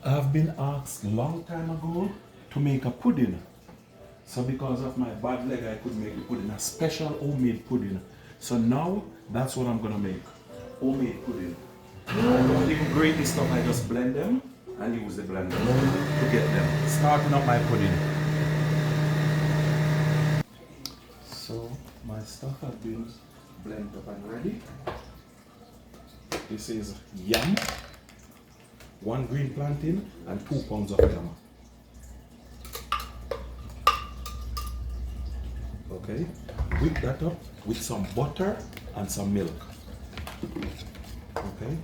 I've been asked long time ago to make a pudding. So because of my bad leg, I couldn't make the pudding, a special homemade pudding. So now, that's what I'm gonna make, homemade pudding. I don't even grate this stuff, I just blend them and use the blender to get them. Starting up my pudding. So my stuff has been blended up and ready. This is yam, 1 green plantain and 2 pounds of yam. Okay, whip that up with some butter and some milk. Okay,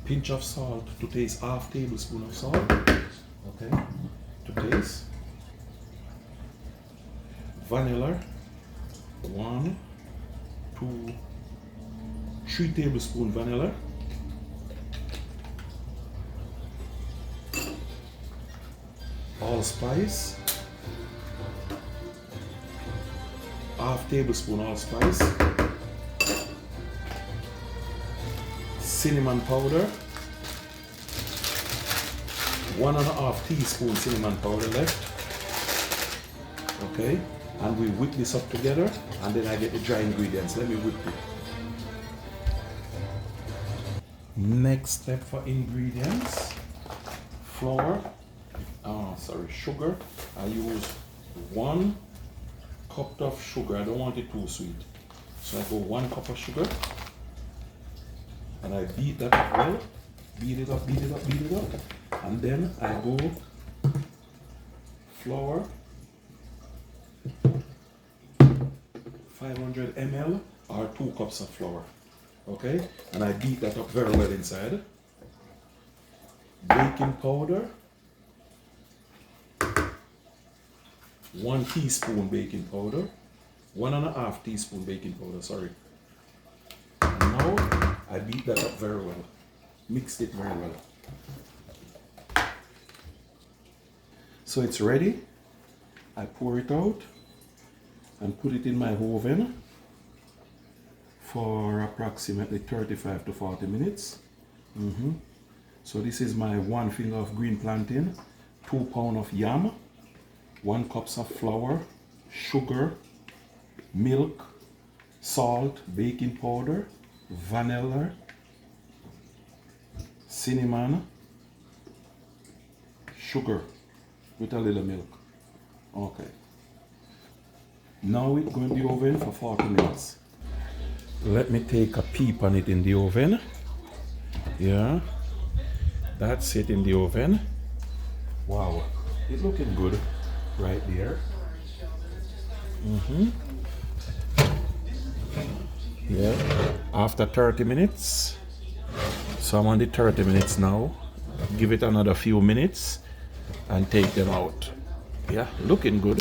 pinch of salt to taste, half tablespoon of salt. Okay, to taste. Vanilla, 1, 2, 3 tablespoons vanilla. Allspice, half tablespoon allspice. Cinnamon powder, 1.5 teaspoon cinnamon powder left. Okay, and we whip this up together, and then I get the dry ingredients. Let me whip it. Next step for ingredients: sugar. I use 1 cup of sugar. I don't want it too sweet, so I go 1 cup of sugar, and I beat that up well. Beat it up, beat it up, beat it up, and then I go flour, 500 ml or 2 cups of flour. Okay, and I beat that up very well inside. Baking powder, 1 teaspoon baking powder, 1.5 teaspoon baking powder, sorry. And now I beat that up very well, mixed it very well. So it's ready. I pour it out and put it in my oven for approximately 35 to 40 minutes. So this is my 1 finger of green plantain, 2 pounds of yam, 1 cup of flour, sugar, milk, salt, baking powder, vanilla, cinnamon, sugar with a little milk. Okay. Now it go in the oven for 40 minutes. Let me take a peep on it in the oven. Yeah, that's it in the oven. Wow, it's looking good right there. Yeah, after 30 minutes. So I'm on the 30 minutes now. Give it another few minutes and take them out. Yeah, looking good.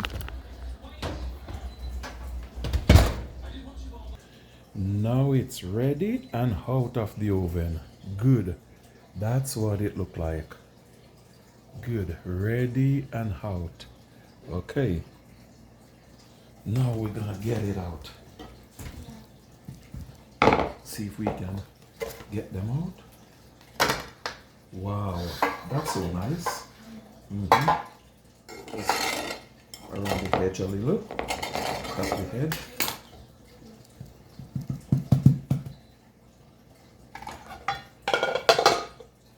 Now it's ready and out of the oven. Good. That's what it looked like. Good. Ready and out. Okay. Now we're gonna get it out. See if we can get them out. Wow, that's so nice. Just around the edge a little. Cut the head.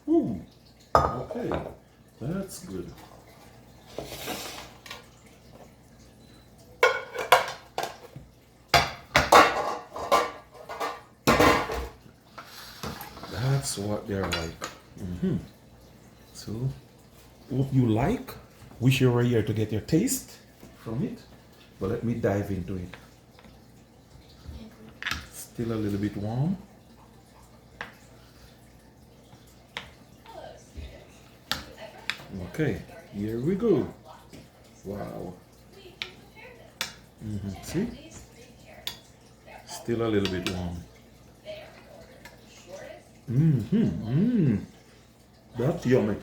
Ooh, okay, that's good. That's what they're like. So, hope you like. Wish you were here to get your taste from it. But let me dive into it. Still a little bit warm. Okay, here we go. Wow. See? Still a little bit warm. That's yummy.